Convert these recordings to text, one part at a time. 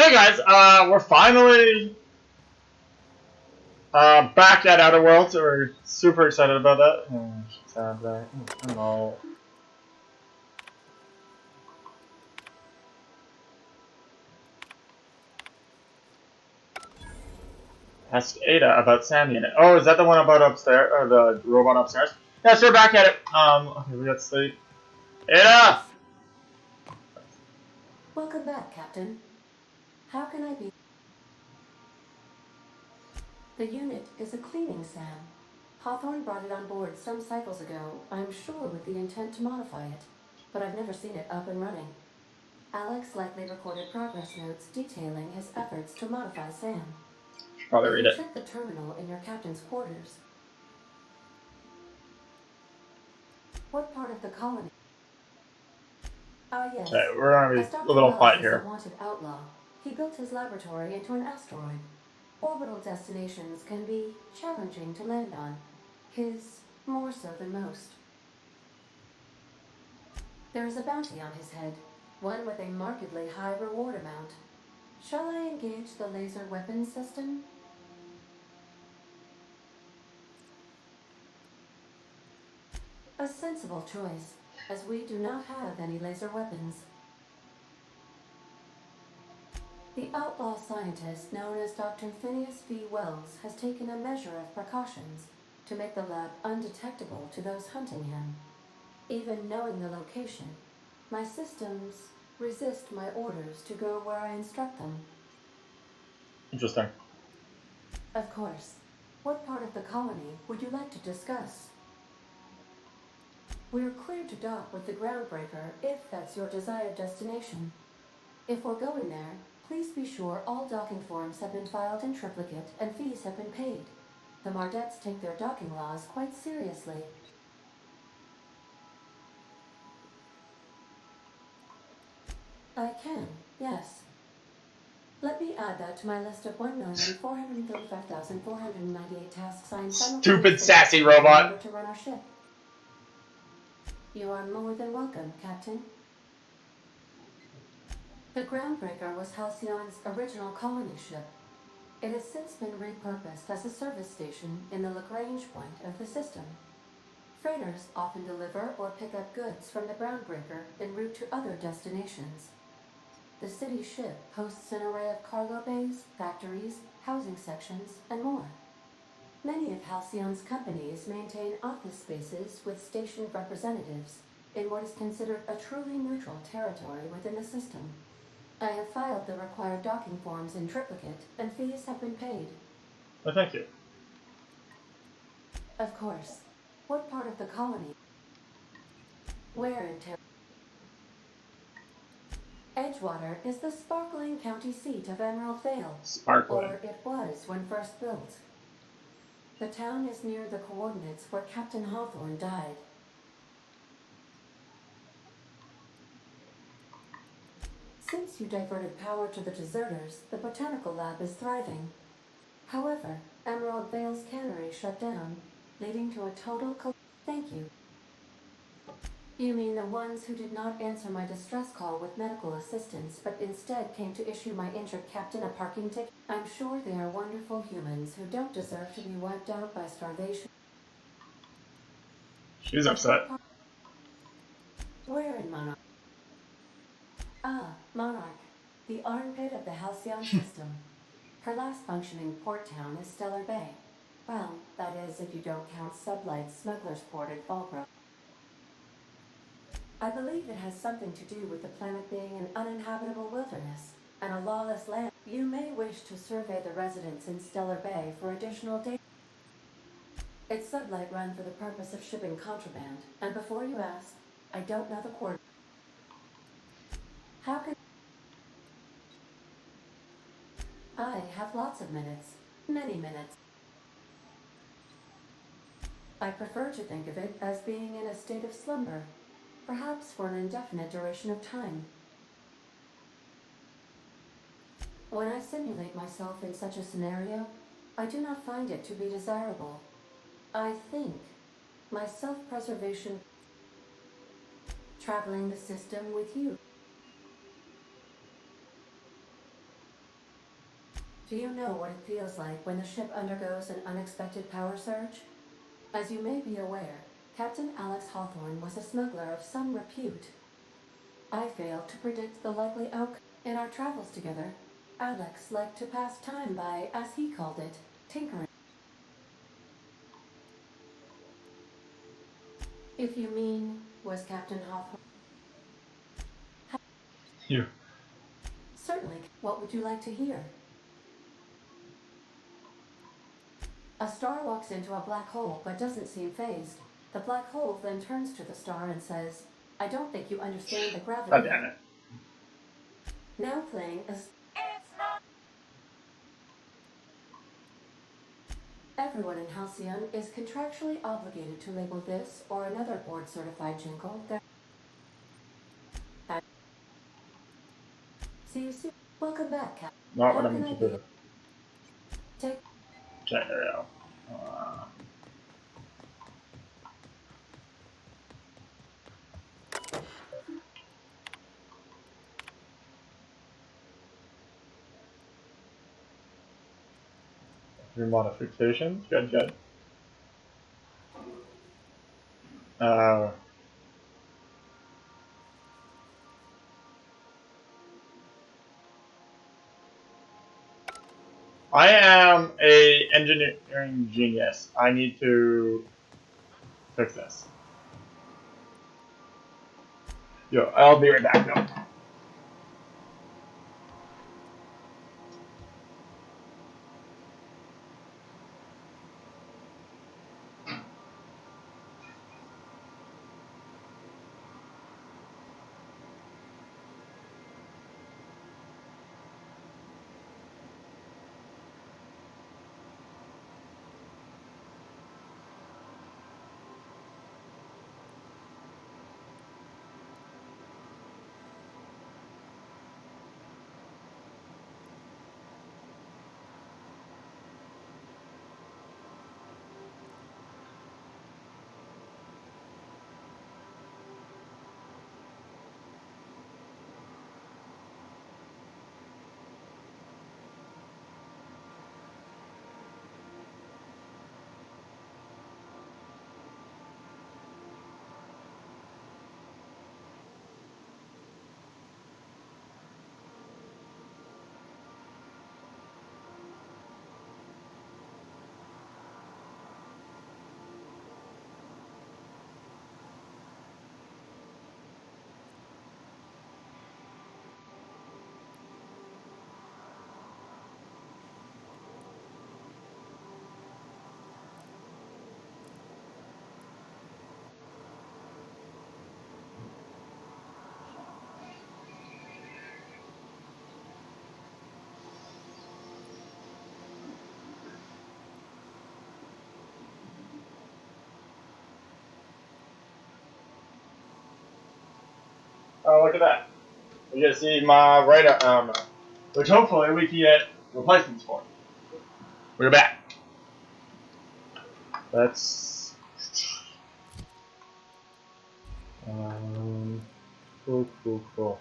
Hey guys, we're finally back at Outer Worlds. We're super excited about that. No. Ask Ada about Sam Unit. Oh, is that the one about upstairs, or the robot upstairs? Yes, we're back at it. Okay, we got sleep. Ada! Welcome back, Captain. How can I be? The unit is a cleaning SAM. Hawthorne brought it on board some cycles ago, I'm sure with the intent to modify it, but I've never seen it up and running. Alex likely recorded progress notes detailing his efforts to modify SAM. Probably If read you it. check the terminal in your captain's quarters, what part of the colony? Ah, yes. Okay, we're gonna be As a Dr. little Wells quiet is a here. wanted outlaw, he built his laboratory into an asteroid. Orbital destinations can be challenging to land on. His more so than most. There is a bounty on his head, one with a markedly high reward amount. Shall I engage the laser weapons system? A sensible choice, as we do not have any laser weapons. The outlaw scientist known as Dr. Phineas V. Wells has taken a measure of precautions to make the lab undetectable to those hunting him. Even knowing the location, my systems resist my orders to go where I instruct them. Interesting. Of course. What part of the colony would you like to discuss? We're clear to dock with the Groundbreaker if that's your desired destination. If we're going there, please be sure all docking forms have been filed in triplicate and fees have been paid. The Mardettes take their docking laws quite seriously. I can, yes. Let me add that to my list of 1,435,498 tasks I am Stupid simultaneously sassy executing in robot. order to run our ship. You are more than welcome, Captain. The Groundbreaker was Halcyon's original colony ship. It has since been repurposed as a service station in the Lagrange point of the system. Freighters often deliver or pick up goods from the Groundbreaker en route to other destinations. The city ship hosts an array of cargo bays, factories, housing sections, and more. Many of Halcyon's companies maintain office spaces with stationed representatives in what is considered a truly neutral territory within the system. I have filed the required docking forms in triplicate, and fees have been paid. Well, thank you. Of course. What part of the colony? Where in Edgewater is the sparkling county seat of Emerald Vale. Sparkling. Or it was when first built. The town is near the coordinates where Captain Hawthorne died. Since you diverted power to the deserters, the botanical lab is thriving. However, Emerald Vale's cannery shut down, leading to a total Thank you. You mean the ones who did not answer my distress call with medical assistance, but instead came to issue my injured captain a parking ticket? I'm sure they are wonderful humans who don't deserve to be wiped out by starvation. She's upset. Where in Monarch? Ah, Monarch, the armpit of the Halcyon system. Her last functioning port town is Stellar Bay. Well, that is if you don't count Sublight's Smuggler's Port at Falbrook. I believe it has something to do with the planet being an uninhabitable wilderness and a lawless land. You may wish to survey the residents in Stellar Bay for additional data. It's Sublight run for the purpose of shipping contraband, and before you ask, I don't know the coordinates. How can I have lots of minutes, many minutes. I prefer to think of it as being in a state of slumber, perhaps for an indefinite duration of time. When I simulate myself in such a scenario, I do not find it to be desirable. I think my self-preservation, traveling the system with you. Do you know what it feels like when the ship undergoes an unexpected power surge? As you may be aware, Captain Alex Hawthorne was a smuggler of some repute. I failed to predict the likely outcome. In our travels together, Alex liked to pass time by, as he called it, tinkering. If you mean, was Captain Hawthorne? You. Certainly. What would you like to hear? A star walks into a black hole but doesn't seem phased. The black hole then turns to the star and says, I don't think you understand the God gravity. damn it. Now playing as everyone in Halcyon is contractually obligated to label this or another board-certified jingle. See you soon. Welcome back, Cap. Not what How I can meant I to be? do. Take. Okay, there we go. Three modifications. Good, good. Uh, I am a engineering genius. I need to fix this. Yo, I'll be right back though. Oh, look at that. We get to see my radar armor, which hopefully we can get replacements for. We're back. That's cool.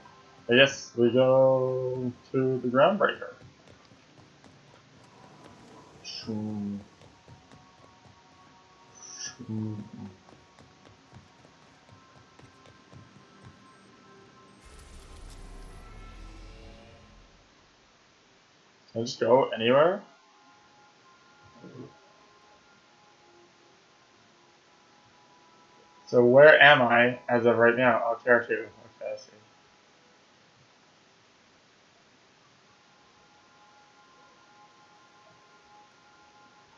I guess we go to the groundbreaker. Shoom. Shoom. Can I just go anywhere? So where am I as of right now? Oh, Tier 2. Okay, I see.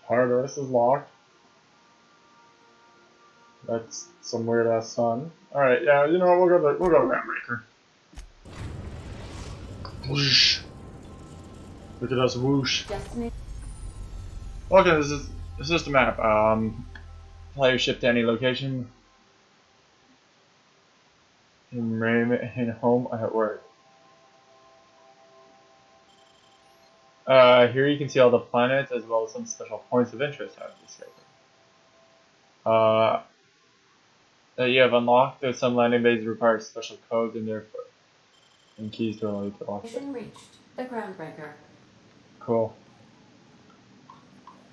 Tartarus is locked. That's some weird ass sun. Alright, yeah, you know what, we'll go to Groundbreaker. Whoosh. Look at us whoosh. Destiny. Okay, this is just a map. Player ship to any location. In home at work. Here you can see all the planets as well as some special points of interest I've discovered. That you have unlocked. There's some landing bases that require special codes and therefore and keys to allow you to lock them. Mission reached. The groundbreaker. Cool.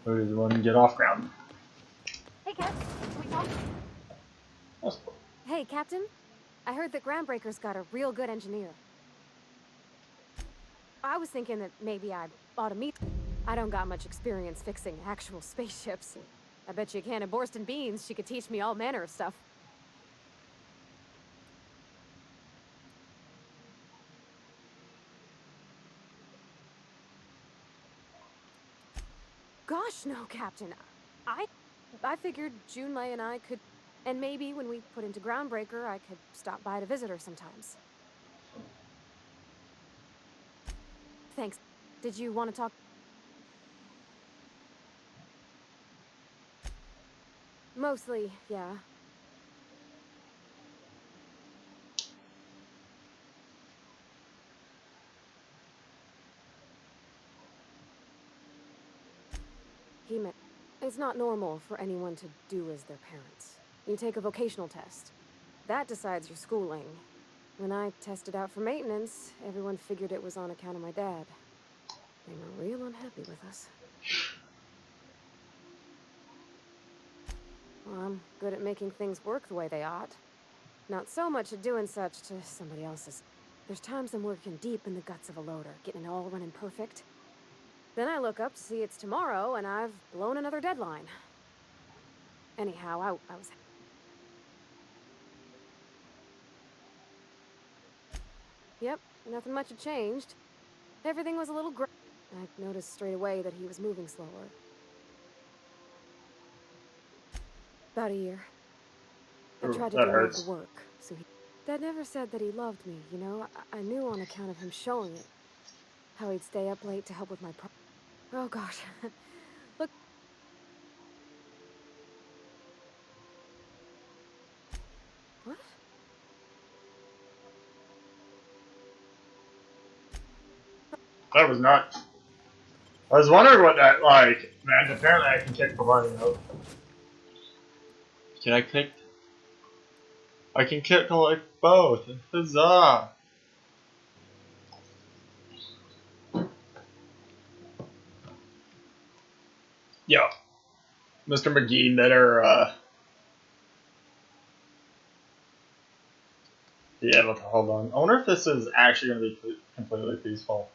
Who does one get off ground? Hey, Cap, can we talk? That's cool. Hey, Captain. I heard that Groundbreaker's got a real good engineer. I was thinking that maybe I ought to meet. I don't got much experience fixing actual spaceships. I bet you a can of Borston beans she could teach me all manner of stuff. Gosh, no, Captain. I figured Junlei and I could... And maybe when we put into Groundbreaker, I could stop by to visit her sometimes. Thanks. Did you want to talk? Mostly, yeah. He meant... It's not normal for anyone to do as their parents. You take a vocational test. That decides your schooling. When I tested out for maintenance, everyone figured it was on account of my dad. They were real unhappy with us. Well, I'm good at making things work the way they ought. Not so much at doing such to somebody else's. There's times I'm working deep in the guts of a loader, getting it all running perfect. Then I look up to see it's tomorrow, and I've blown another deadline. Anyhow, I was... Yep, nothing much had changed. Everything was a little I noticed straight away that he was moving slower. About a year. I Ooh, tried to that do more of hurts. the work, so he... Dad never said that he loved me, you know? I knew on account of him showing it. How he'd stay up late to help with my Oh gosh. Look... What? That was nuts. I was wondering what that like. Man, apparently I can kick the money out. Can I kick? I can kick like both. Huzzah! Yo, Mr. McGee better be able to hold on. I wonder if this is actually going to be completely peaceful.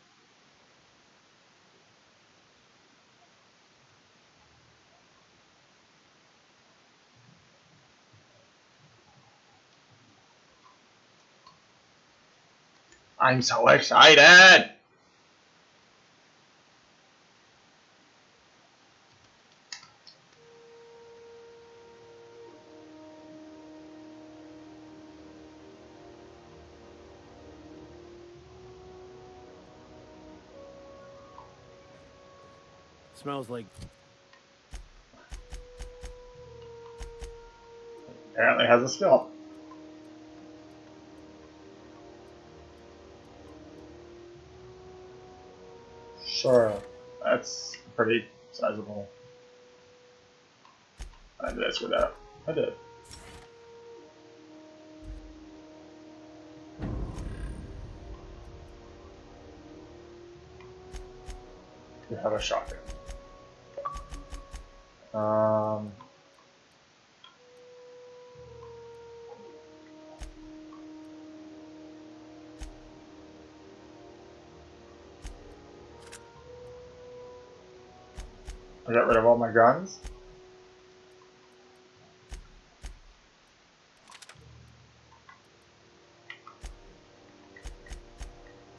I'm so excited! Smells like... Apparently has a skill. Sure, that's pretty sizable. I did screw that up. I did. You have a shotgun. I got rid of all my guns.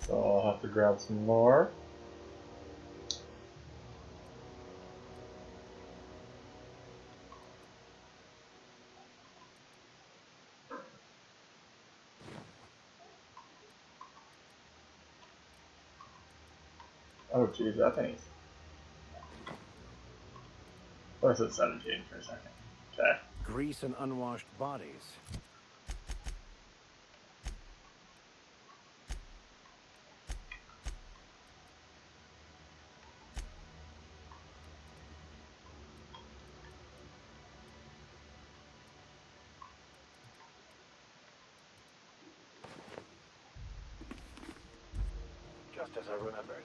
So I'll have to grab some more. Oh geez, that thing's... What is it, 17 for a second? Okay. grease and unwashed bodies. Just as I remembered.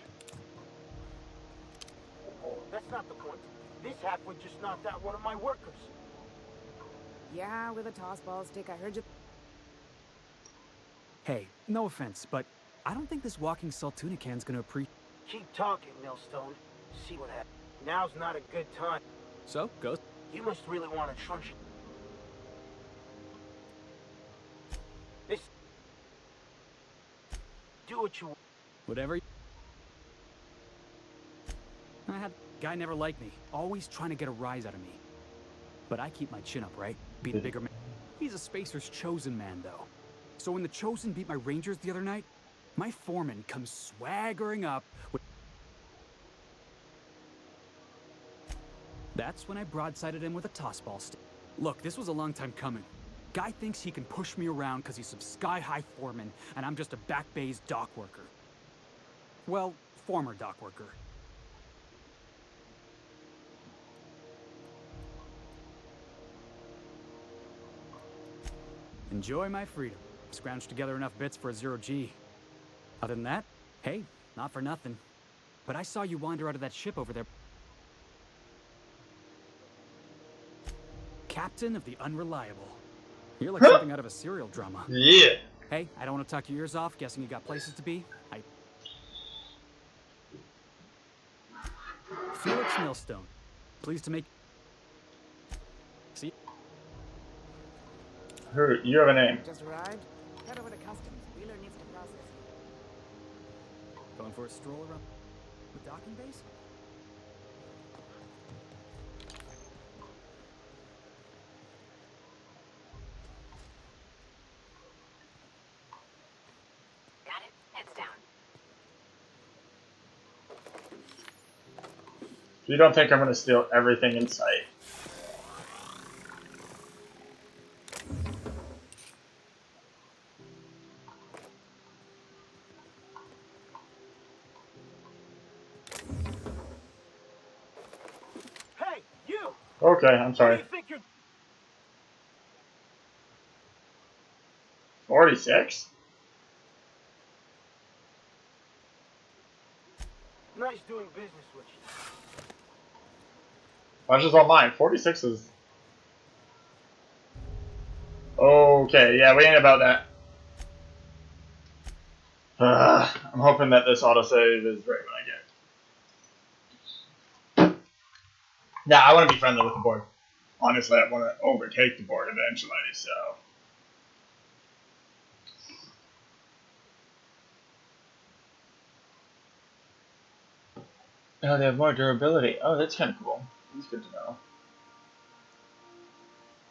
That's not the point. This halfwit just knocked out one of my workers. Yeah, with a toss ball stick, I heard you. Hey, no offense, but I don't think this walking Saltuna can's gonna appreciate. Keep talking, Millstone. See what happens. Now's not a good time. So, go. You must really want to trunch. This. Do what you want. Whatever. I had. Guy never liked me, always trying to get a rise out of me. But I keep my chin up, right? Be the bigger man. He's a Spacer's chosen man, though. So when the Chosen beat my Rangers the other night, my foreman comes swaggering up with... That's when I broadsided him with a toss ball stick. Look, this was a long time coming. Guy thinks he can push me around because he's some sky-high foreman, and I'm just a back bay's dock worker. Well, former dock worker. Enjoy my freedom. Scrounged together enough bits for a 0G. Other than that, hey, not for nothing. But I saw you wander out of that ship over there. Captain of the Unreliable. You're like something out of a serial drama. Yeah. Hey, I don't want to talk your ears off, guessing you got places to be. Felix Millstone. Pleased to make... See? You have a name. Just arrived. Head over to customs. Wheeler needs to process. Going for a stroll around the docking base? Got it. Heads down. You don't think I'm gonna steal everything in sight? Hey, you! Okay, I'm Who do sorry. you think you're... 46? Nice doing business with you. Pleasure's all mine. 46 is... Okay, yeah, we ain't about that. I'm hoping that this autosave is right when I get it. Yeah, I want to be friendly with the board. Honestly, I want to overtake the board eventually, so... Oh, they have more durability. Oh, that's kind of cool. That's good to know.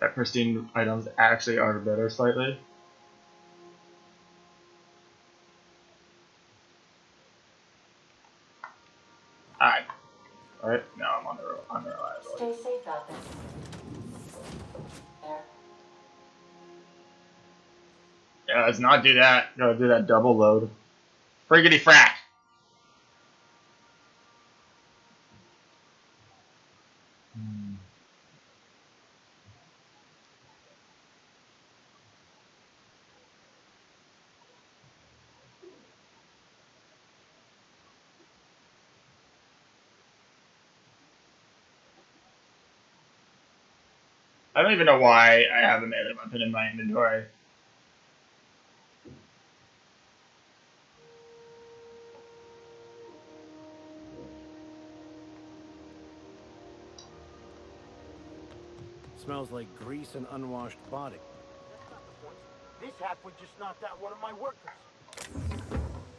That pristine items actually are better slightly. Alright. Alright, now I'm on the unreliability. Stay safe out there. There. Yeah, let's not do that. Gotta do that double load. Friggity frack! I don't even know why I have a melee weapon in my inventory. Smells like grease and unwashed body. That's not the point. This halfwit just knocked out one of my workers.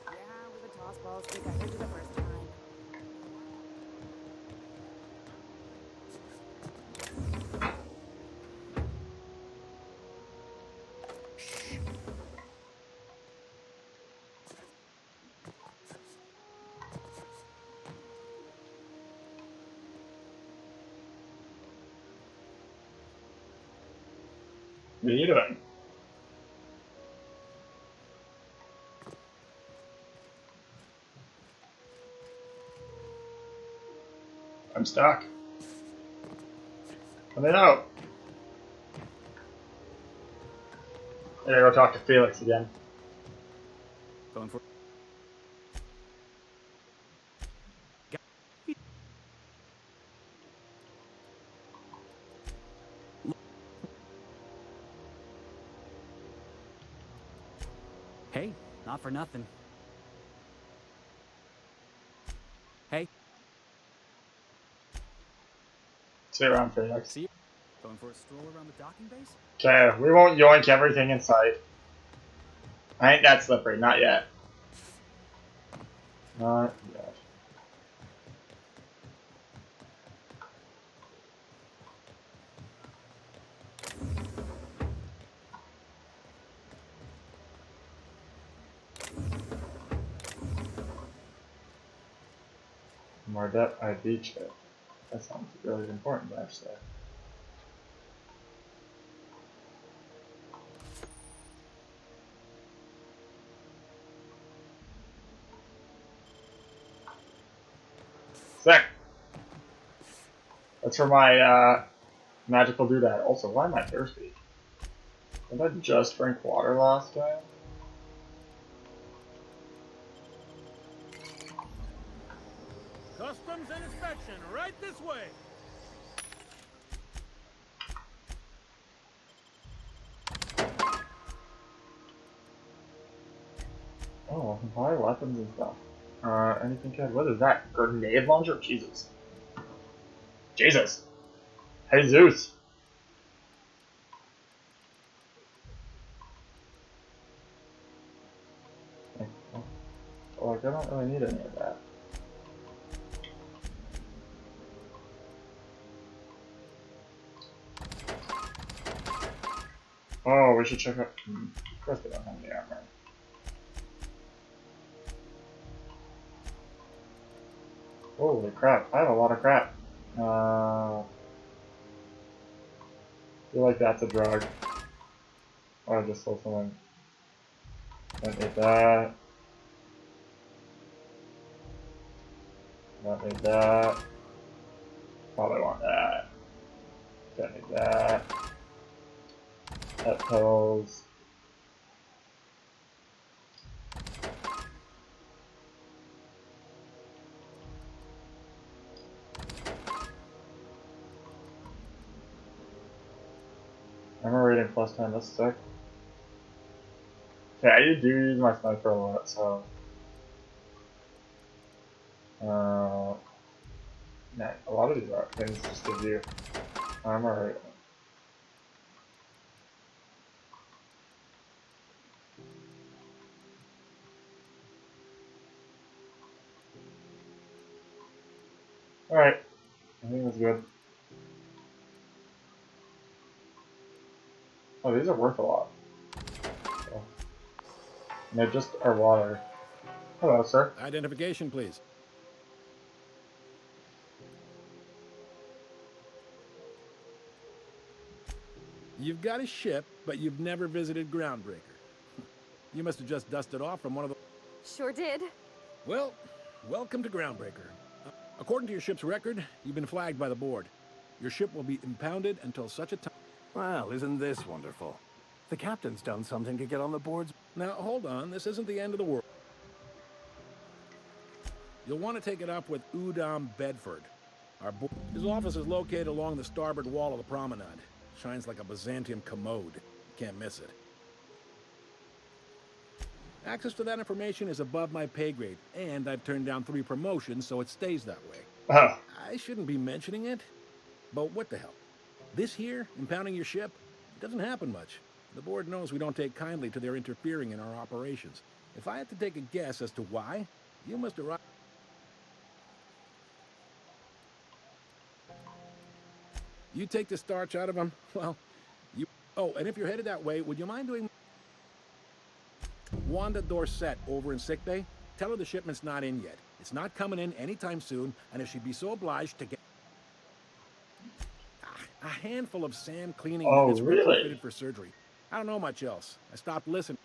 Yeah, with a toss ball stick, I heard you the first time. What are you doing? I'm stuck. Let me know. I gotta go talk to Felix again. Going for... Hey, not for nothing. Hey, See you around, Phoenix. see you. Going for a stroll around the docking base? Okay, we won't yoink everything in sight. I ain't that slippery, not yet. Not yet. Mardet, I beached it. That sounds really important, actually. Sick! That's for my magical doodad. Also, why am I thirsty? Did I just drink water last time? Customs and inspection, right this way. Oh, buy weapons and stuff. Anything good? What is that? Grenade launcher? Jesus. Jesus! Hey Zeus! Like, I don't really need any of that. Oh, we should check out. Of course they don't have any armor. Holy crap, I have a lot of crap. I feel like that's a drug. Or I just sold something. Don't need that. Don't need that. Probably want that. Don't need that. Pet pills. Armor rating plus 10, that's sick. Okay, I do use my sniper a lot, so. Yeah, a lot of these things just give you armor rating. Alright, I think that's good. Oh, these are worth a lot. So. And they just are water. Hello, sir. Identification, please. You've got a ship, but you've never visited Groundbreaker. You must have just dusted off from one of the... Sure did. Well, welcome to Groundbreaker. According to your ship's record, you've been flagged by the board. Your ship will be impounded until such a time... Well, isn't this wonderful? The captain's done something to get on the boards. Now, hold on. This isn't the end of the world. You'll want to take it up with Udom Bedford. His office is located along the starboard wall of the promenade. Shines like a Byzantium commode. Can't miss it. Access to that information is above my pay grade, and I've turned down 3 promotions, so it stays that way. Oh. I shouldn't be mentioning it, but what the hell? This here, impounding your ship, it doesn't happen much. The board knows we don't take kindly to their interfering in our operations. If I had to take a guess as to why, you must arrive. You take the starch out of them, well, you... Oh, and if you're headed that way, would you mind doing... Wanda Dorset over in sickbay? Tell her the shipment's not in yet. It's not coming in anytime soon, and if she'd be so obliged to get... A handful of sand cleaning Oh, units really? fitted for surgery. I don't know much else. I stopped listening.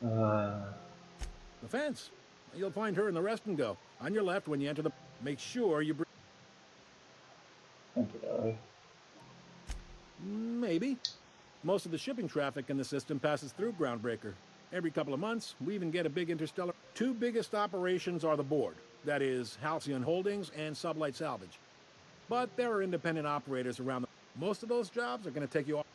The fence. You'll find her in the rest and go. On your left when you enter the... Make sure you... Thank you, Dolly. Maybe. Most of the shipping traffic in the system passes through Groundbreaker. Every couple of months, we even get a big interstellar... 2 biggest operations are the board. That is, Halcyon Holdings and Sublight Salvage. But there are independent operators around the... Most of those jobs are going to take you off...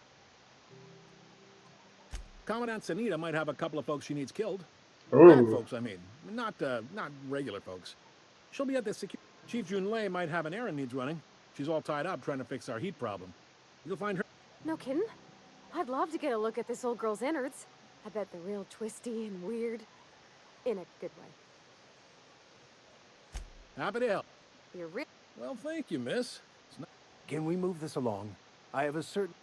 Commandant Sanita might have a couple of folks she needs killed. Bad Ooh. folks, I mean. Not regular folks. She'll be at the security. Chief Junlei might have an errand needs running. She's all tied up trying to fix our heat problem. You'll find her. No kidding? I'd love to get a look at this old girl's innards. I bet they're real twisty and weird. In a good way. Happy to help. You're real. Well, thank you, miss. It's not... Can we move this along? I have a certain...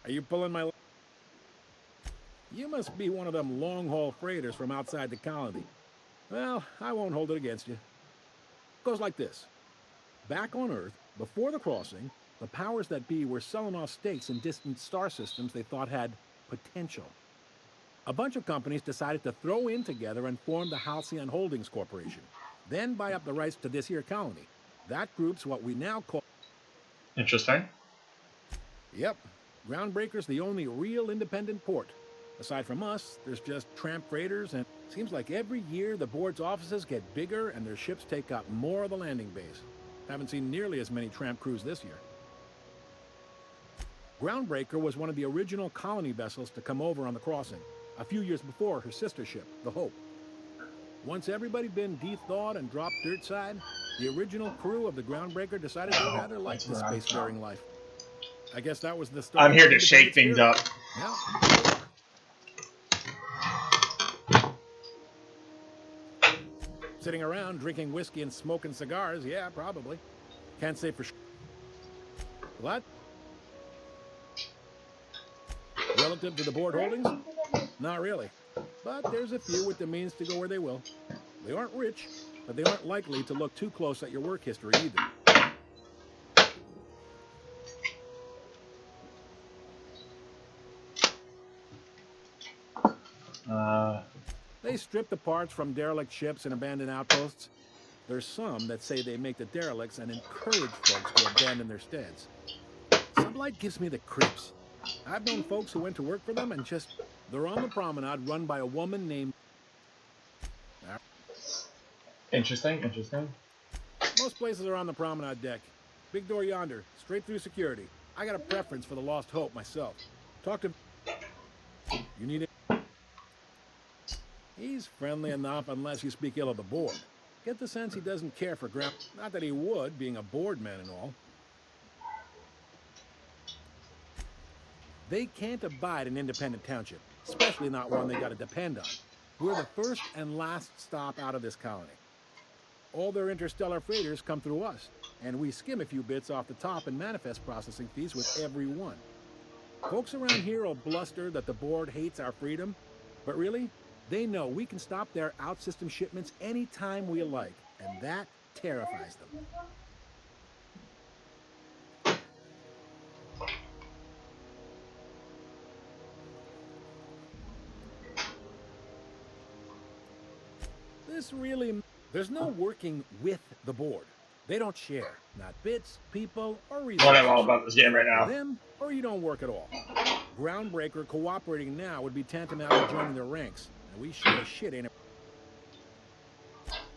Are you pulling my... You must be one of them long-haul freighters from outside the colony. Well, I won't hold it against you. Goes like this. Back on Earth, before the crossing, the powers that be were selling off stakes in distant star systems they thought had potential. A bunch of companies decided to throw in together and form the Halcyon Holdings Corporation, then buy up the rights to this here colony. That group's what we now call... Interesting. Yep. Groundbreaker's the only real independent port. Aside from us, there's just tramp freighters, and it seems like every year the board's offices get bigger and their ships take up more of the landing base. Haven't seen nearly as many tramp crews this year. Groundbreaker was one of the original colony vessels to come over on the crossing, a few years before her sister ship, the Hope. Once everybody been de-thawed and dropped dirt side, the original crew of the Groundbreaker decided they rather liked the spacefaring life. I guess that was the start. I'm here to shake things up. Yeah. Sitting around drinking whiskey and smoking cigars, yeah, probably. Can't say for sure. What? Relative to the board holdings? Not really. But there's a few with the means to go where they will. They aren't rich, but they aren't likely to look too close at your work history either. They strip the parts from derelict ships and abandoned outposts. There's some that say they make the derelicts and encourage folks to abandon their steads. Sublight gives me the creeps. I've known folks who went to work for them and just... They're on the promenade run by a woman named... Interesting, interesting. Most places are on the promenade deck. Big door yonder, straight through security. I got a preference for the Lost Hope myself. Talk to... You need it? He's friendly enough unless you speak ill of the board. Get the sense he doesn't care for ground. Not that he would, being a board man and all. They can't abide an independent township, especially not one they gotta depend on. We're the first and last stop out of this colony. All their interstellar freighters come through us, and we skim a few bits off the top and manifest processing fees with every one. Folks around here will bluster that the board hates our freedom, but really, they know we can stop their out-system shipments anytime we like, and that terrifies them. This really... There's no working with the board. They don't share. Not bits, people, or resources. What I'm all about this game right now. Them, or you don't work at all. Groundbreaker cooperating now would be tantamount to joining their ranks. And we sure as shit ain't it.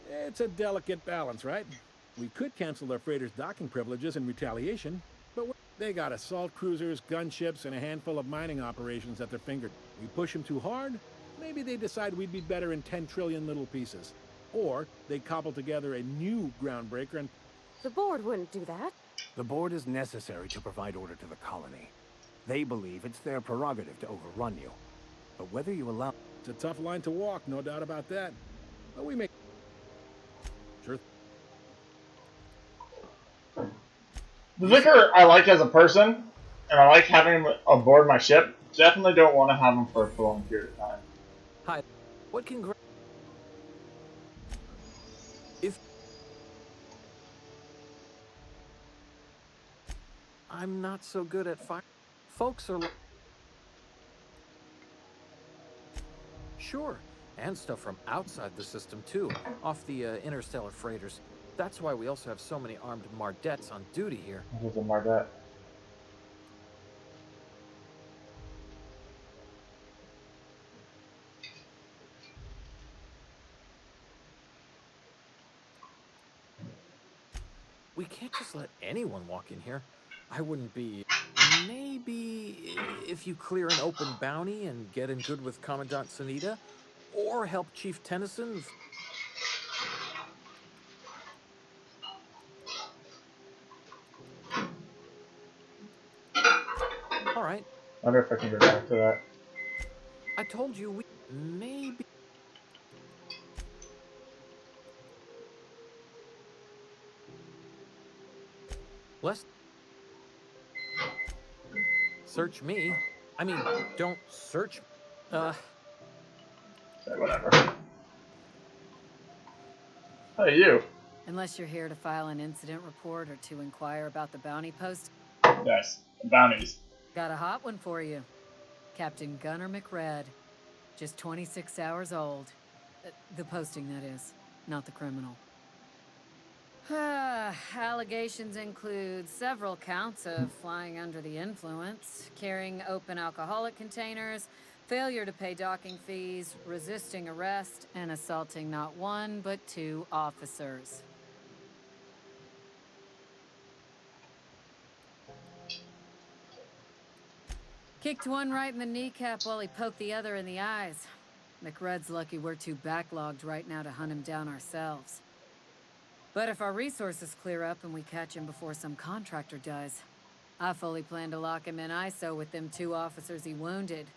It's a delicate balance, right? We could cancel their freighters' docking privileges in retaliation, but they got assault cruisers, gunships, and a handful of mining operations at their fingertips. We push them too hard, maybe they decide we'd be better in 10 trillion little pieces. Or they cobble together a new Groundbreaker and... The board wouldn't do that. The board is necessary to provide order to the colony. They believe it's their prerogative to overrun you. But whether you allow... It's a tough line to walk, no doubt about that. But we make... Sure. The Vicar I like as a person, and I like having him aboard my ship. Definitely don't want to have him for a prolonged period of time. Hi. What can... If... I'm not so good at fire... Folks are... Sure, and stuff from outside the system too, off the interstellar freighters. That's why we also have so many armed Mardettes on duty here. Who's a Mardette? We can't just let anyone walk in here. I wouldn't be. Maybe if you clear an open bounty and get in good with Commandant Sunita, or help Chief Tennyson. All right, I wonder if I can go back to that. I told you we maybe. Let's search me. I mean, don't search. Say whatever. Hey, you. Unless you're here to file an incident report or to inquire about the bounty post, Yes, the bounties. got a hot one for you. Captain Gunnar McRed. Just 26 hours old. The posting, that is, not the criminal. Allegations include several counts of flying under the influence, carrying open alcoholic containers, failure to pay docking fees, resisting arrest, and assaulting not one but 2 officers. Kicked one right in the kneecap while he poked the other in the eyes. McRed's lucky we're too backlogged right now to hunt him down ourselves. But if our resources clear up and we catch him before some contractor does, I fully plan to lock him in ISO with them 2 officers he wounded,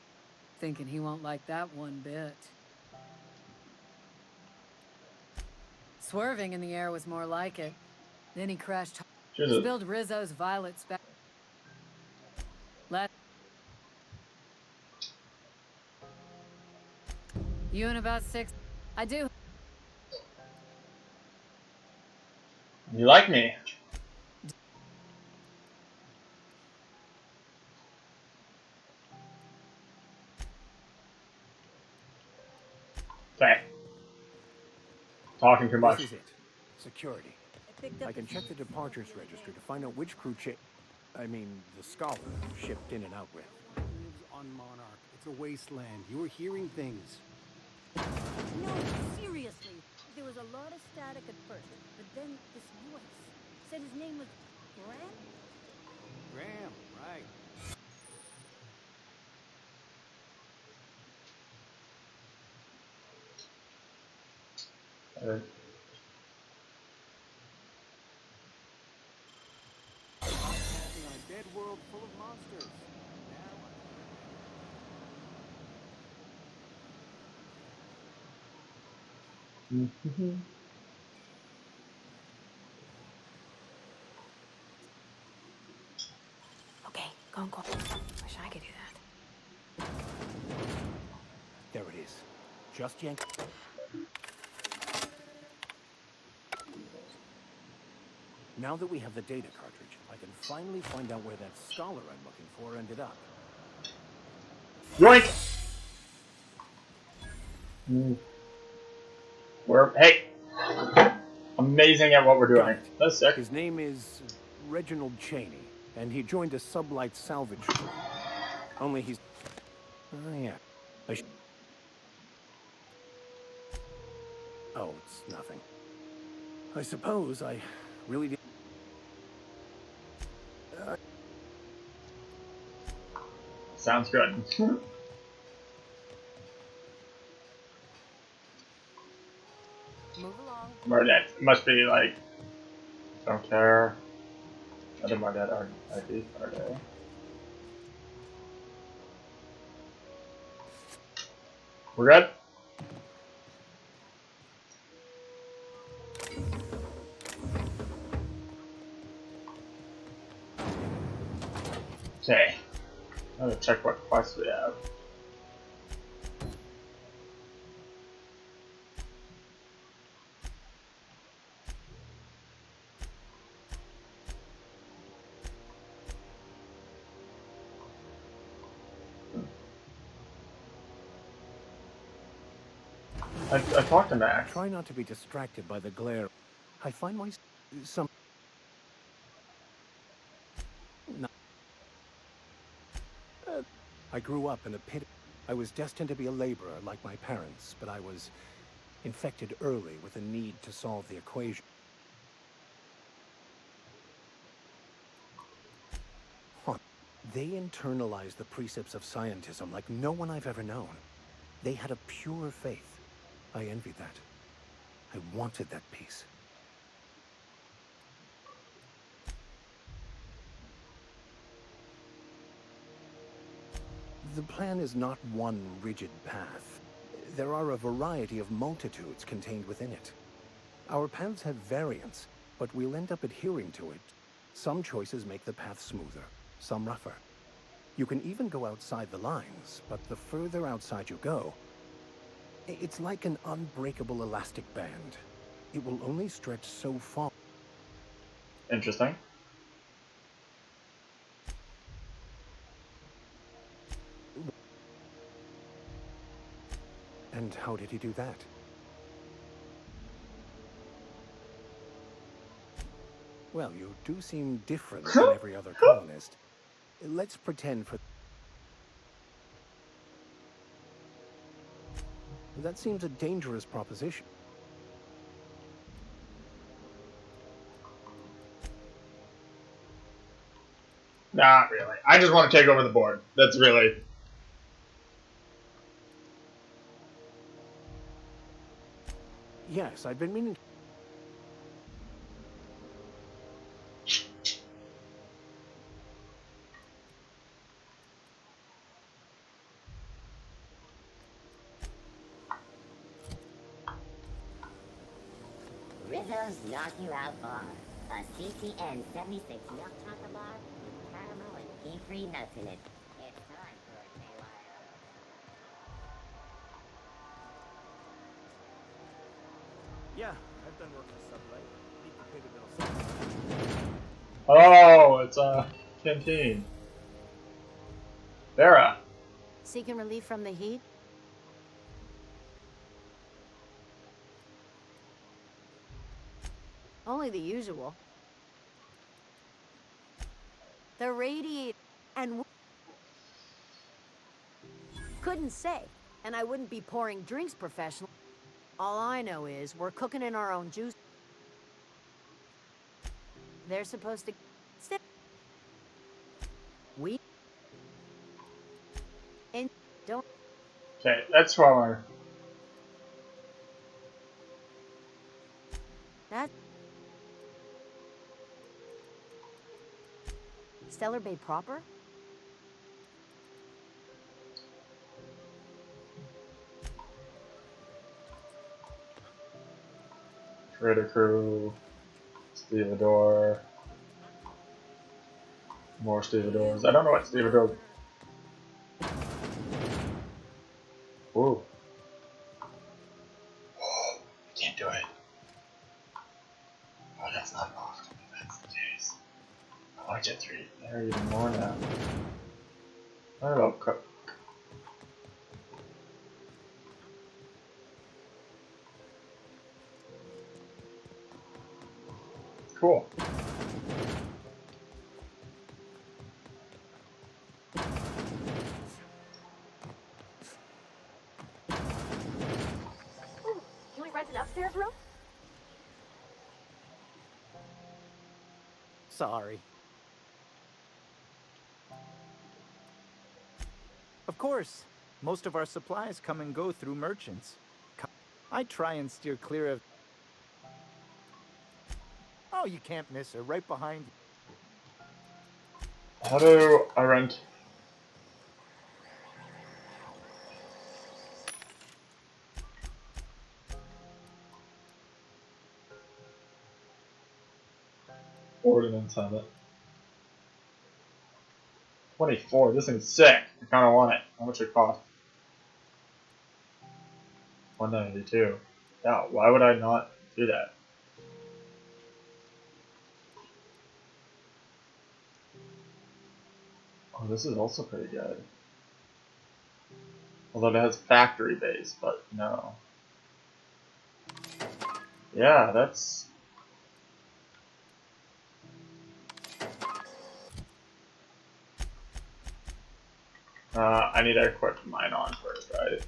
thinking he won't like that one bit. Swerving in the air was more like it. Then he crashed, Jesus. spilled Rizzo's violet spec. You in about 6? I do. You like me? Okay. Talking too much. This is it. Security. I can check the departures register to find out which crew the Scholar shipped in and out with. Lives on Monarch. It's a wasteland. You were hearing things. No, seriously. There was a lot of static at first, but then this voice said his name was Graham? Graham, right. Passing on a dead world full of monsters. Okay, go. Wish I could do that. There it is. Just yank. Now that we have the data cartridge, I can finally find out where that Scholar I'm looking for ended up. Yoink! Hey! Amazing at what we're doing. That's sick. His name is Reginald Cheney, and he joined a sublight salvage crew. Only he's... Oh, yeah. Oh, it's nothing. I suppose I really did... Sounds good. Move along. Mardet. It must be like... Don't care. Other Mardet ID. Mardet. We're good? Okay. I'm gonna check what quests we have. I talked to Max. Try not to be distracted by the glare. I find myself I grew up in a pit. I was destined to be a laborer like my parents, but I was infected early with a need to solve the equation. They internalized the precepts of scientism like no one I've ever known. They had a pure faith. I envied that. I wanted that peace. The plan is not one rigid path. There are a variety of multitudes contained within it. Our paths have variance, but we'll end up adhering to it. Some choices make the path smoother, some rougher. You can even go outside the lines, but the further outside you go, it's like an unbreakable elastic band. It will only stretch so far. Interesting. And how did he do that? Well, you do seem different than every other colonist. Let's pretend for... That seems a dangerous proposition. Not really. I just want to take over the board. That's really... Yes, I've been meaning... Rizzo's Knock You Out Bar. A CTN 76 milk chocolate bar with caramel and pea-free nuts in it. It's time for a KYO. Yeah, I've done work with Sublight. Need to pay the bill sometime. Oh, it's a canteen. Vera. Seeking relief from the heat? Only the usual. The radiator and couldn't say, and I wouldn't be pouring drinks professionally. All I know is we're cooking in our own juice. They're supposed to sit. We and don't. Okay, that's smaller. That Stellar Bay proper? Critter Crew. Stevedore. More Stevedores. I don't know what Stevedore. Ooh. I can't do it. Oh, that's not often. That's the case. I like Jet 3. They're even more now. What about Cook? Cool. Can we rent an upstairs room? Sorry. Of course. Most of our supplies come and go through merchants. I try and steer clear of... Oh, you can't miss her. Right behind you. How do I rent? Ordnance Helmet. 24. This thing's sick. I kind of want it. How much it cost? 192. Yeah, why would I not do that? Oh, this is also pretty good. Although it has factory base, but no. Yeah, that's... I need to equip mine on first, right?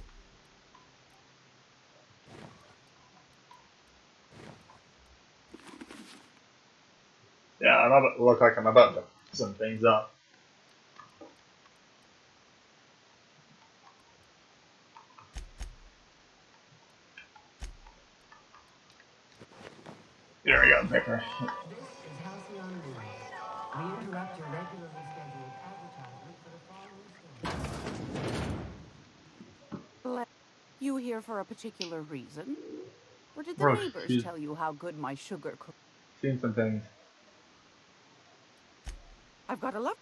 Yeah, look like I'm about to some things up. There we go, Vicar. This is Halcyon News. We interrupt your regularly scheduled advertisement for the following story. You here for a particular reason? Or did the Bro, neighbors she's tell you how good my sugar cook? seen some things. I've got a love.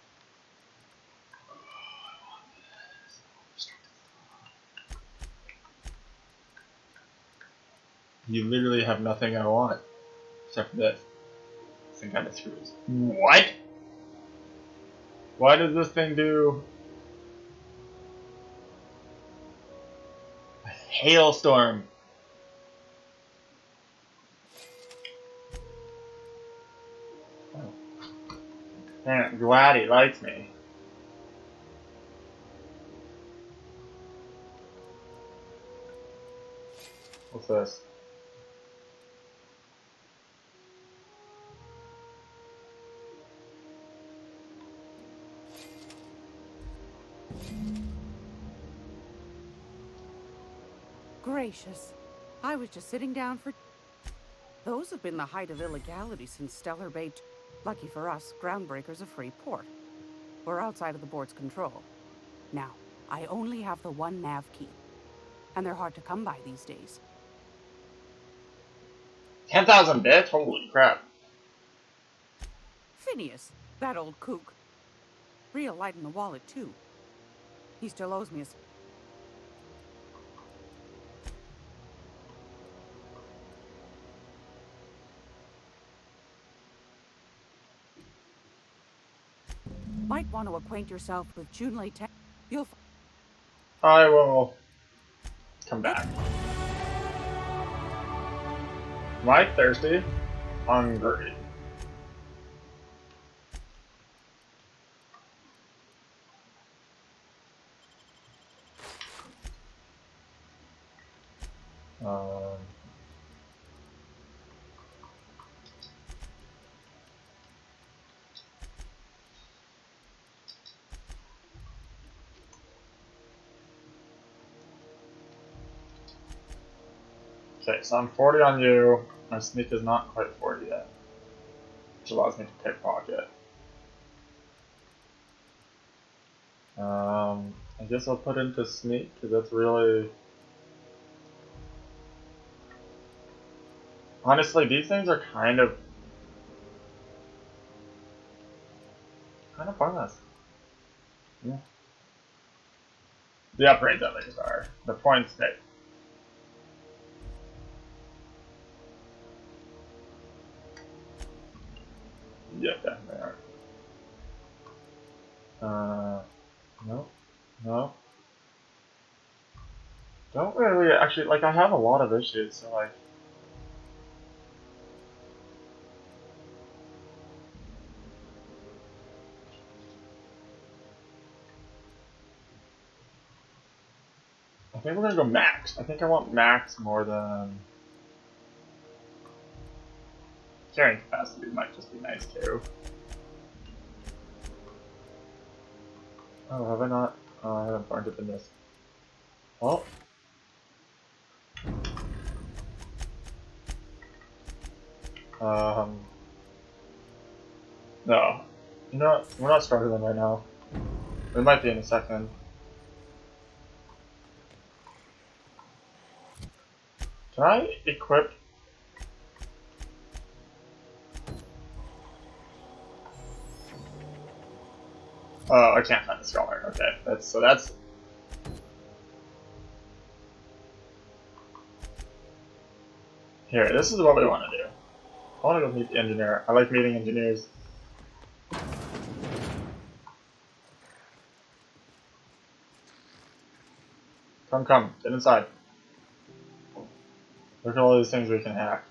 You literally have nothing I want. Except for this. Some kind of screws. What? Why does this thing do a hailstorm? Oh. Man, glad he likes me. What's this? Gracious. I was just sitting down for... Those have been the height of illegality since Stellar Bay. Lucky for us, Groundbreaker's a free port. We're outside of the board's control. Now, I only have the one nav key. And they're hard to come by these days. 10,000 bits? Holy crap. Phineas, that old kook. Real light in the wallet, too. He still owes me a... Might want to acquaint yourself with Junlei Tech. You'll... I will come back. Am I thirsty? Hungry. Okay, so I'm 40 on you. My sneak is not quite 40 yet, which allows me to pickpocket. I guess I'll put into sneak because that's really... Honestly, these things are kind of pointless. Yeah. The upgrades at least are. The points that... Yeah, definitely are. No. No. Don't really, actually, like, I have a lot of issues, so, like... I think we're gonna go max. I think I want max more than... Carrying capacity might just be nice too. Oh, have I not? I haven't burned it in this. Well. No. You know what? We're not struggling right now. We might be in a second. Can I equip? Oh, I can't find the scholar. Okay, that's. Here, this is what we want to do. I want to go meet the engineer. I like meeting engineers. Come, get inside. Look at all these things we can hack.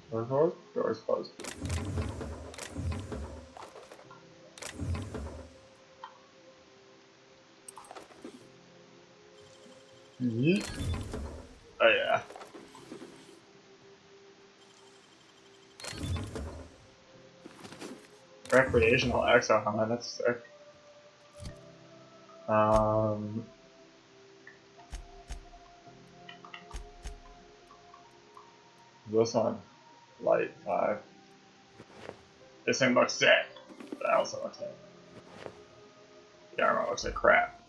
Doors closed? Doors closed. Yeet. Oh yeah. Recreational exo helmet, that's sick. This one, light 5. This thing looks sick. That also looks sick. The armor looks like crap.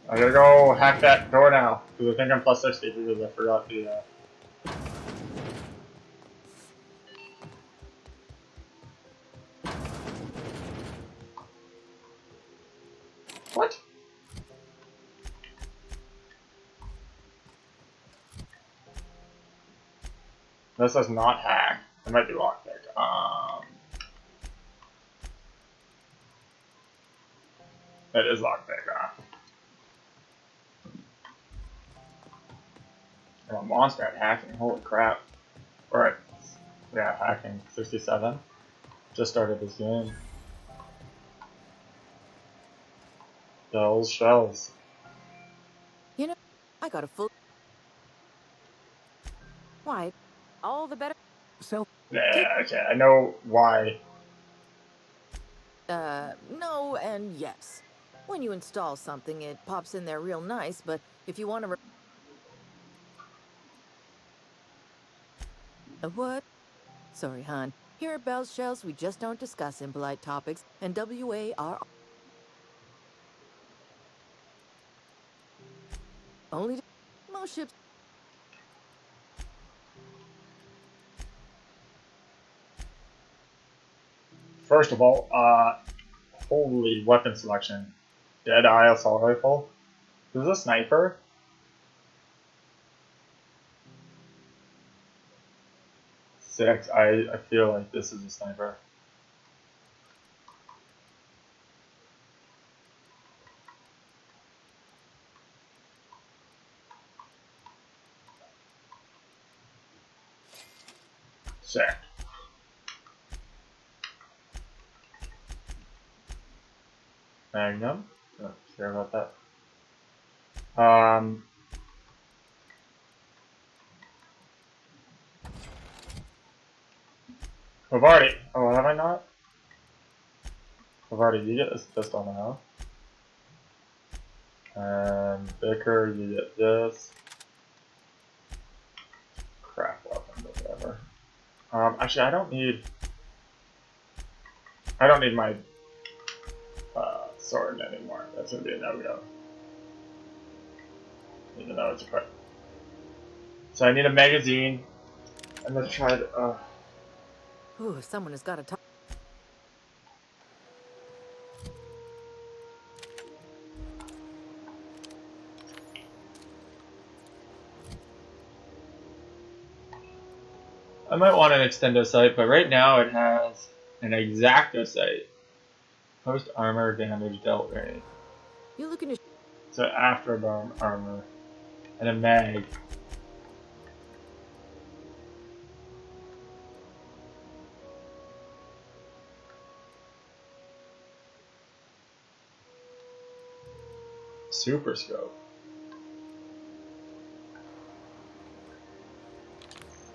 I gotta go hack that door now, because I think I'm plus 60 because I forgot the, What? This is not hack. It might be lockpick. It is lockpick. I'm a monster at hacking. Holy crap. Alright. Yeah, hacking. 67. Just started this game. Shells. You know, I got a full... Why? All the better. Yeah, okay. I know why. No and yes. When you install something, it pops in there real nice, but if you want to... What? Sorry, hon. Here at Bell's Shells, we just don't discuss impolite topics, and WAR... Only... Most ships... First of all, holy weapon selection. Deadeye assault rifle. This is a sniper. Six. I feel like this is a sniper. Sick. Magnum. Don't care about that. Havarti. Oh, have I not? Havarti, you get this pistol now. And Vicar, you get this. Crap weapon, or whatever. Actually, I don't need my sword anymore. That's gonna be a no-go. Even though it's a quick. So I need a magazine. I'm gonna try to, Ooh, someone has got to talk. I might want an extendo sight, but right now it has an exacto sight. Post armor damage dealt rate. You looking to... So after armor. And a mag. Super scope.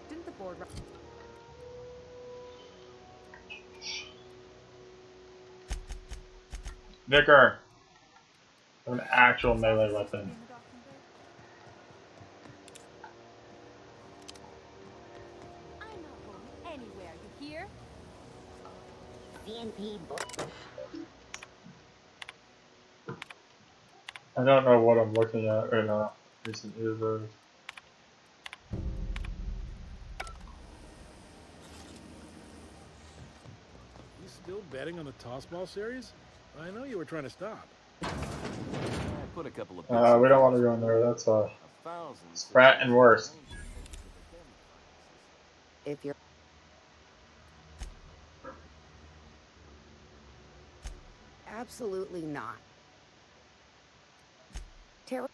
Didn't the board... Vicar. An actual melee weapon. I'm not going anywhere, you hear? CNP I don't know what I'm looking at right now. Recent users. You still betting on the tossball series? I know you were trying to stop. I put a couple of We don't want to go in there. That's Sprat and worse. If you're... Absolutely not. Terra...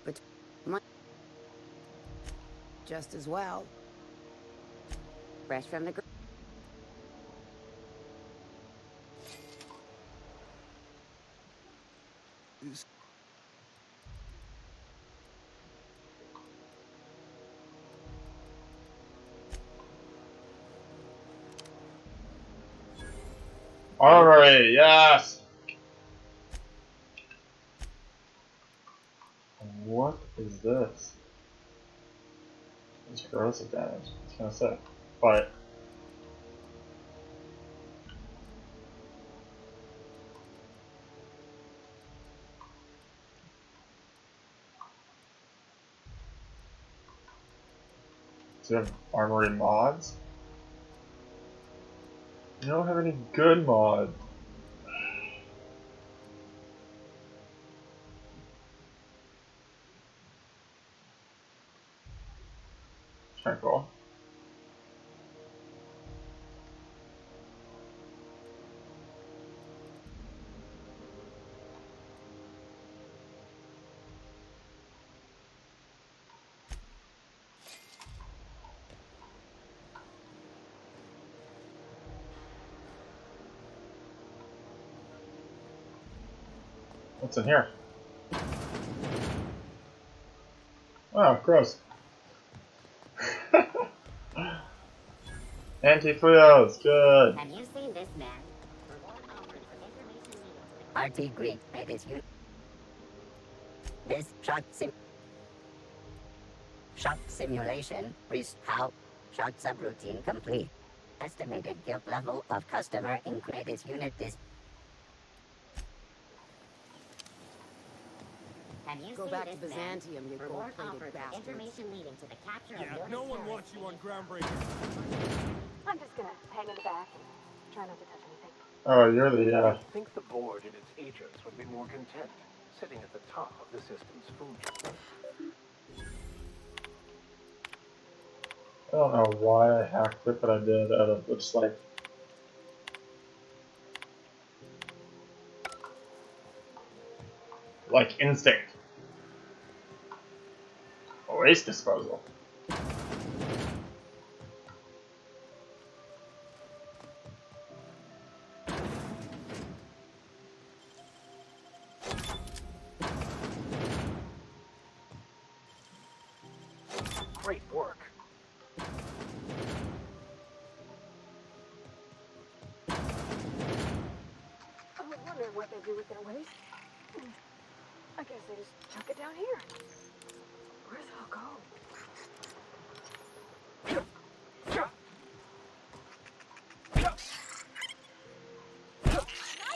But my... Just as well. Fresh from the... Armory, yes! What is this? It's corrosive damage. It's kind of sick. But do you have armory mods? You don't have any good mods. Kind of cool. What's in here? Oh, gross. Anti-fluos, good. Have you seen this man? RT Greek, it is you. This shock simulation reached how shock subroutine complete. Estimated guilt level of customer in credits unit is. Have you Go seen back this to Byzantium, you Reward gold-plated offered for bastards. information leading to the capture of Yeah, no one wants you on Groundbreaker. I'm just gonna hang in the back and try not to touch anything. Oh, you're the, I think the board and its agents would be more content sitting at the top of the system's food chain. I don't know why I hacked it, but I did out of just like instinct. Waste disposal. Great work. I was wondering what they do with their waste. I guess they just chuck it down here. Where's it all go?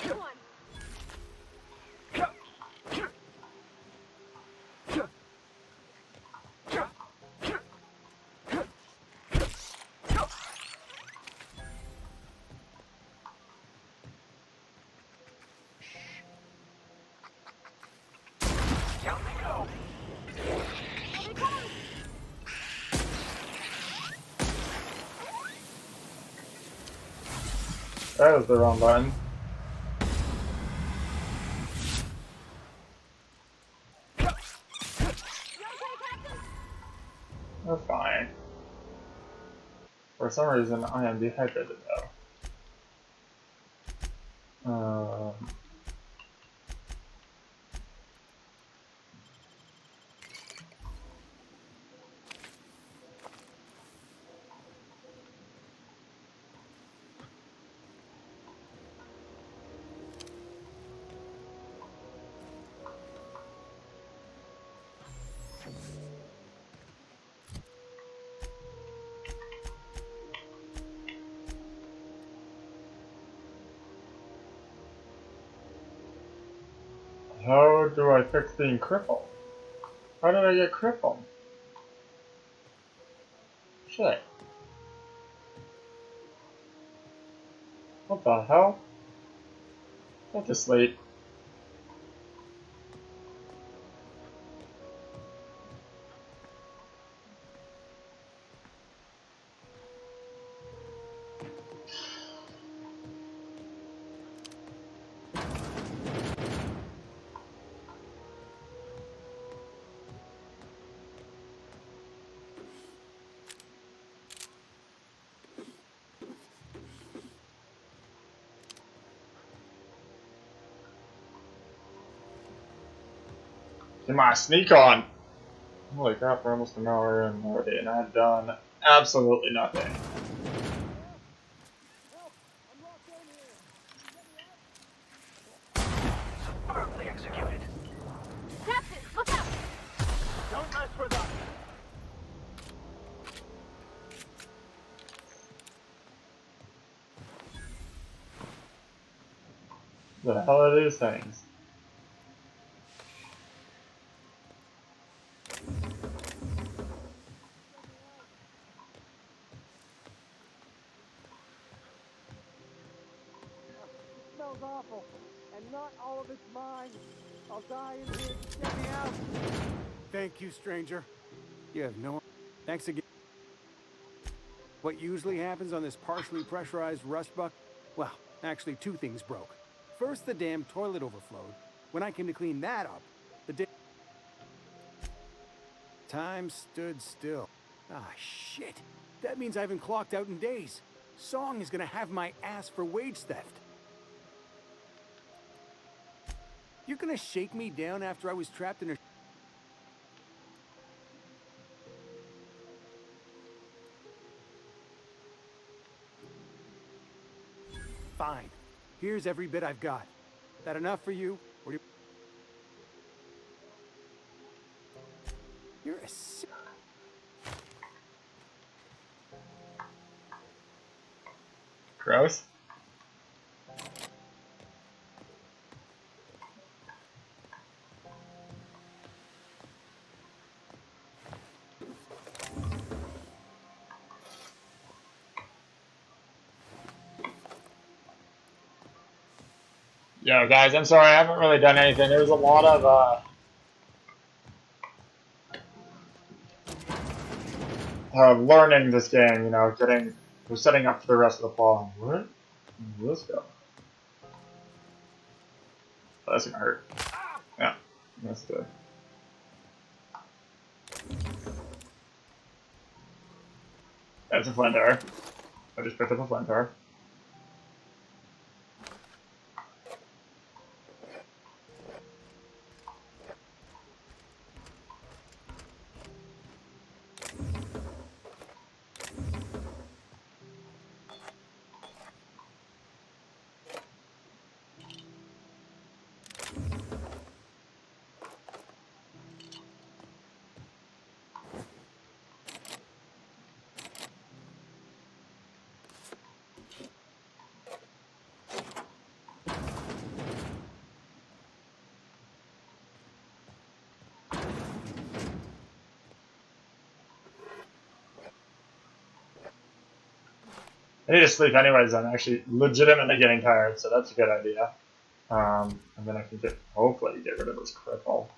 Nice one! Down they go. That was the wrong button. We're fine. For some reason, I am dehydrated though. How do I fix being crippled? How did I get crippled? Shit. What the hell? Get to sleep. Get my sneak on! Holy crap, we're almost an hour in already, and I've done absolutely nothing. The hell are these things? It smells awful, and not all of it's mine. I'll die in here. Just get me out. Thank you, stranger. You have no... Thanks again. What usually happens on this partially pressurized rust bucket? Well, actually, two things broke. First, the damn toilet overflowed. When I came to clean that up, the time stood still. Ah, shit. That means I haven't clocked out in days. Song is gonna have my ass for wage theft. You're gonna shake me down after I was trapped in a... Fine. Here's every bit I've got. That enough for you? Or do you... You're a... Gross. Yo, guys, I'm sorry, I haven't really done anything. There was a lot of learning this game, you know, we're setting up for the rest of the fall. What? Let's go. Oh, that's gonna hurt. Yeah, that's good. That's a flamethrower. I just picked up a flamethrower. I need to sleep anyways. I'm actually legitimately getting tired, so that's a good idea. And then I can hopefully get rid of this cripple.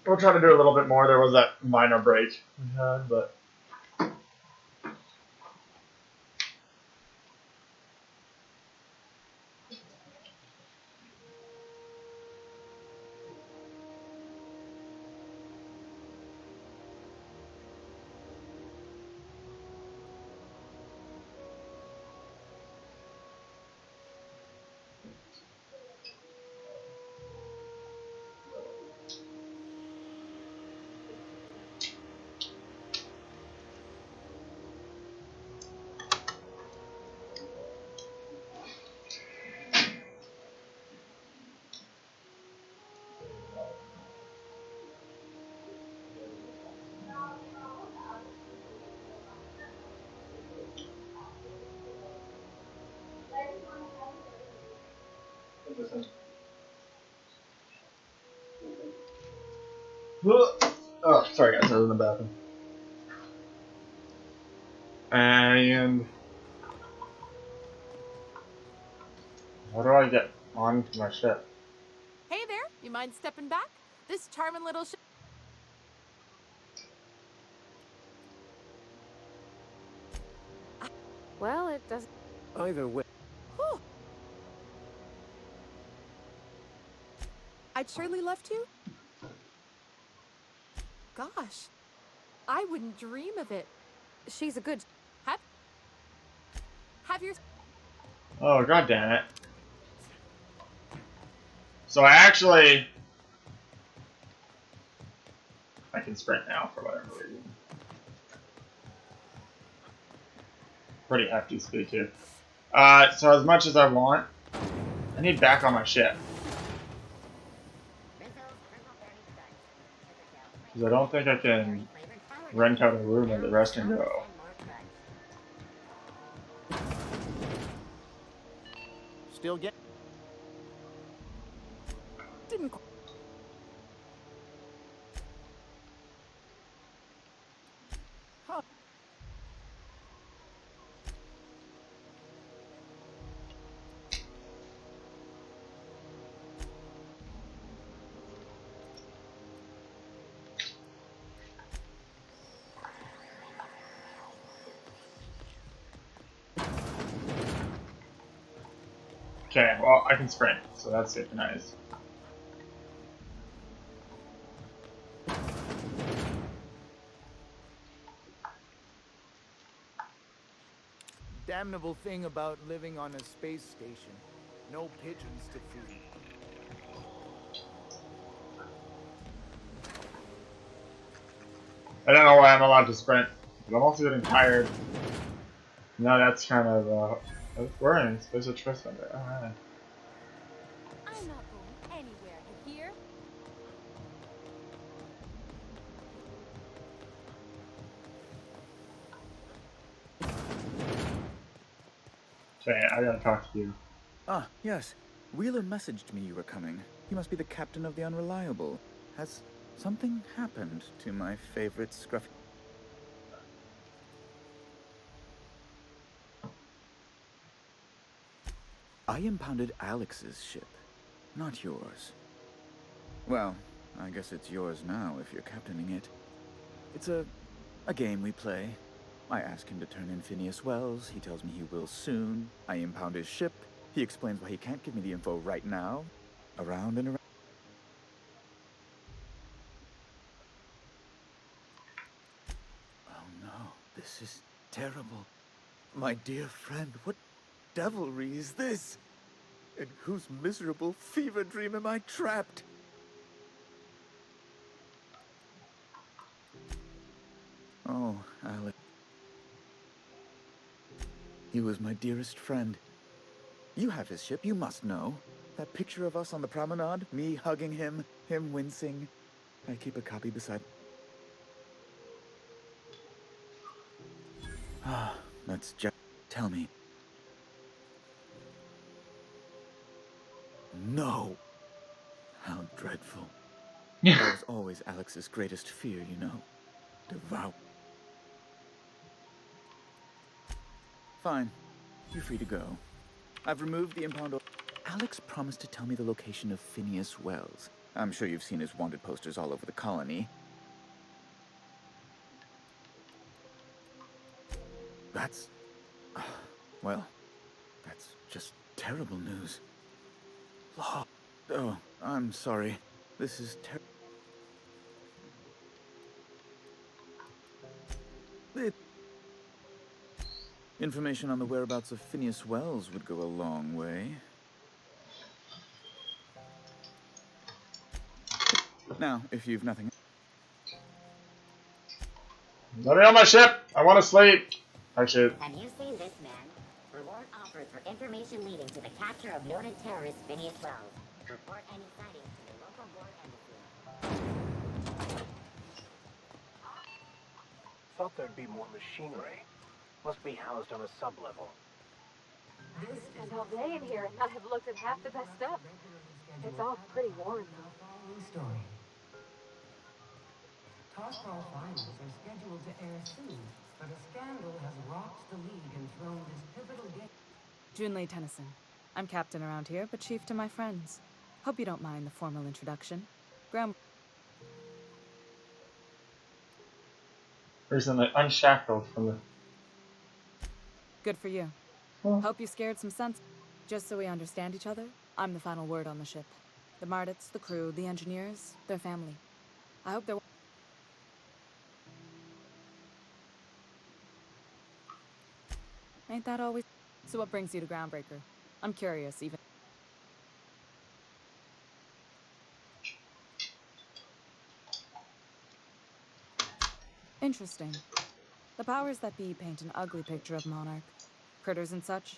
We'll try to do a little bit more. There was that minor break we had, but... Oh, sorry guys, I was in the bathroom. And... how do I get onto my ship? Hey there, you mind stepping back? This charming little ship... Well, it doesn't... Either way. Whew. I'd surely love to. Gosh, I wouldn't dream of it. She's a good... Have your... Oh, god damn it. So I can sprint now for whatever reason. Pretty hefty speed too. So as much as I want I need back on my ship. Because I don't think I can rent out a room and the rest can go. Still get. Didn't. Huh. Okay, well, I can sprint, so that's super nice. Damnable thing about living on a space station. No pigeons to feed. I don't know why I'm allowed to sprint, but I'm also getting tired. No, that's kind of, we're in Space Trust Center. Alright. I'm not going anywhere, you hear? Okay, I gotta talk to you. Ah, yes. Wheeler messaged me you were coming. He must be the captain of the Unreliable. Has something happened to my favorite scruffy... I impounded Alex's ship, not yours. Well, I guess it's yours now if you're captaining it. It's a game we play. I ask him to turn in Phineas Wells. He tells me he will soon. I impound his ship. He explains why he can't give me the info right now. Around and around. Oh no, this is terrible. My dear friend, what devilry is this? In whose miserable fever dream am I trapped? Oh, Alex. He was my dearest friend. You have his ship, you must know. That picture of us on the promenade, me hugging him, him wincing. I keep a copy beside... Ah, that's just... Tell me. No! How dreadful. That was always Alex's greatest fear, you know. Devout. Fine. You're free to go. I've removed the impound... Alex promised to tell me the location of Phineas Wells. I'm sure you've seen his wanted posters all over the colony. That's... well, that's just terrible news. Law. Oh, I'm sorry. This is terrible. Information on the whereabouts of Phineas Wells would go a long way. Now, if you've nothing... Let me on my ship! I want to sleep! Actually... Have you seen this man? Reward offered for information leading to the capture of noted terrorist Phineas Wells. Report any sightings to the local board embassy. Thought there'd be more machinery. Must be housed on a sublevel. I spent all day in here and not have looked at half the best stuff. It's all pretty worn, though. Story. Tossball finals are scheduled to air soon, but a scandal has rocked the league and thrown this pivotal game. Junlei Tennyson. I'm captain around here, but chief to my friends. Hope you don't mind the formal introduction. Recently unshackled from the... Good for you. Hope you scared some sense. Just so we understand each other, I'm the final word on the ship. The Mardits, the crew, the engineers, their family. I hope they're... Ain't that always... So what brings you to Groundbreaker? I'm curious, even... Interesting. The powers that be paint an ugly picture of Monarch. Critters and such.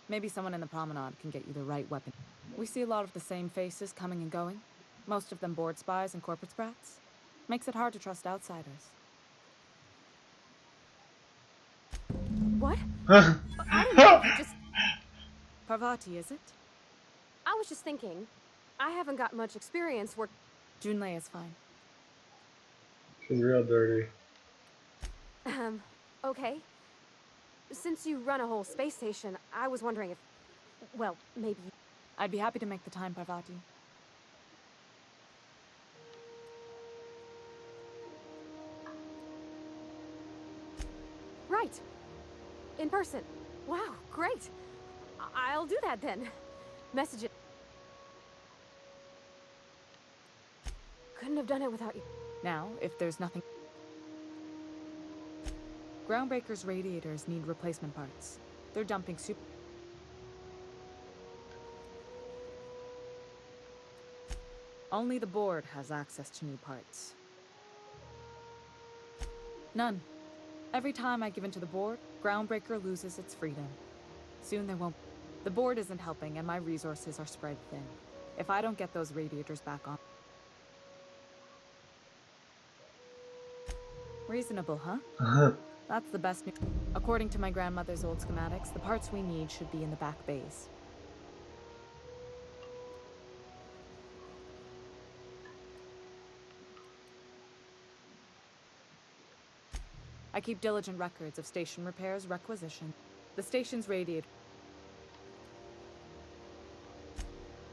Maybe someone in the promenade can get you the right weapon. We see a lot of the same faces coming and going. Most of them board spies and corporate sprats. Makes it hard to trust outsiders. What? I didn't know you just... Parvati, is it? I was just thinking. I haven't got much experience work... Junlei is fine. She's real dirty. Okay. Since you run a whole space station, I was wondering if... Well, maybe... I'd be happy to make the time, Parvati. Right. In person. Wow, great. I'll do that then. Message it. Couldn't have done it without you. Now, if there's nothing... Groundbreaker's radiators need replacement parts. They're dumping super... Only the board has access to new parts. None. Every time I give in to the board, Groundbreaker loses its freedom. Soon there won't... The board isn't helping and my resources are spread thin. If I don't get those radiators back on... Reasonable, huh? That's the best news. According to my grandmother's old schematics, the parts we need should be in the back bays. I keep diligent records of station repairs, requisition. The station's radiator...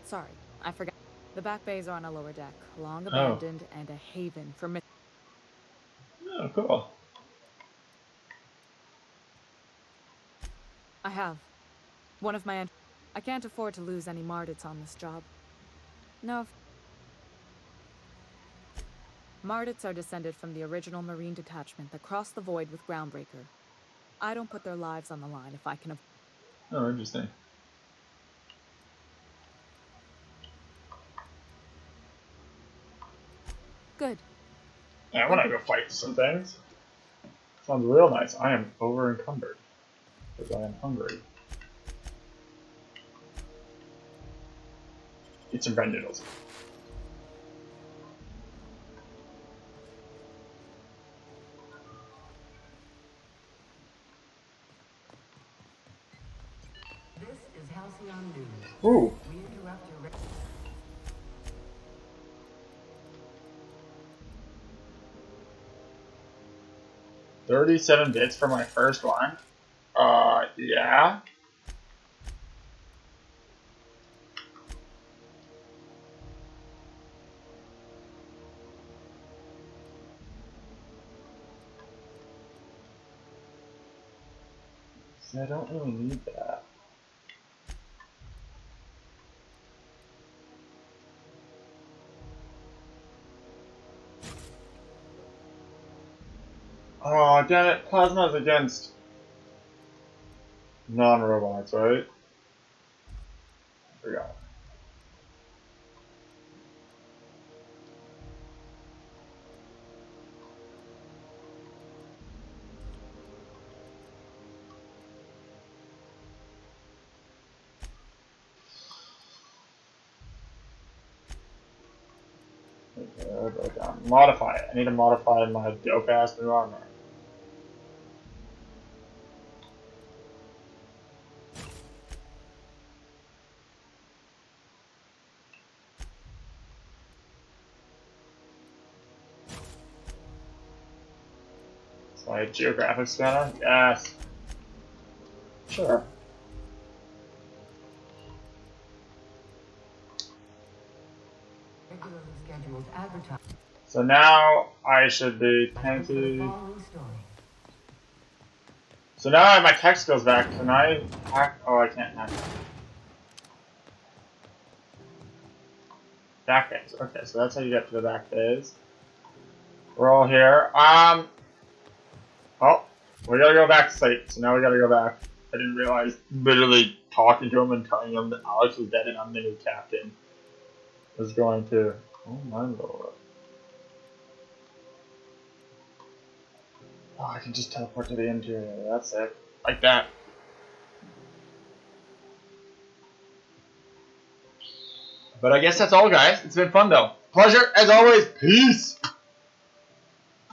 Sorry, I forgot. The back bays are on a lower deck, long abandoned, and a haven for... Oh, cool. I have. One of my... I can't afford to lose any Mardits on this job. No. Mardits are descended from the original Marine detachment that crossed the void with Groundbreaker. I don't put their lives on the line if I can... Oh, interesting. Good. Yeah, I want to go fight some things. Sounds real nice. I am over encumbered. Because I am hungry. Eat some bread noodles. This is Halcyon News. Ooh. We interrupt your... 37 bits for my first one? Yeah. See, I don't really need that. Oh, damn it. Plasma's against non-robots, right? I forgot. Okay, I'll go down. Modify it. I need to modify my dope-ass new armor. My geographic scanner? Yes. Sure. Regularly scheduled advertising. So now I should be tanky. So now my text goes back. Can I hack? Oh, I can't hack. Back bays. Okay, so that's how you get to the back bays. We're all here. Oh, we gotta go back to site. So now we gotta go back. I didn't realize literally talking to him and telling him that Alex was dead and I'm the new captain was going to. Oh my lord. Oh, I can just teleport to the interior. That's it. Like that. But I guess that's all, guys. It's been fun, though. Pleasure, as always. Peace!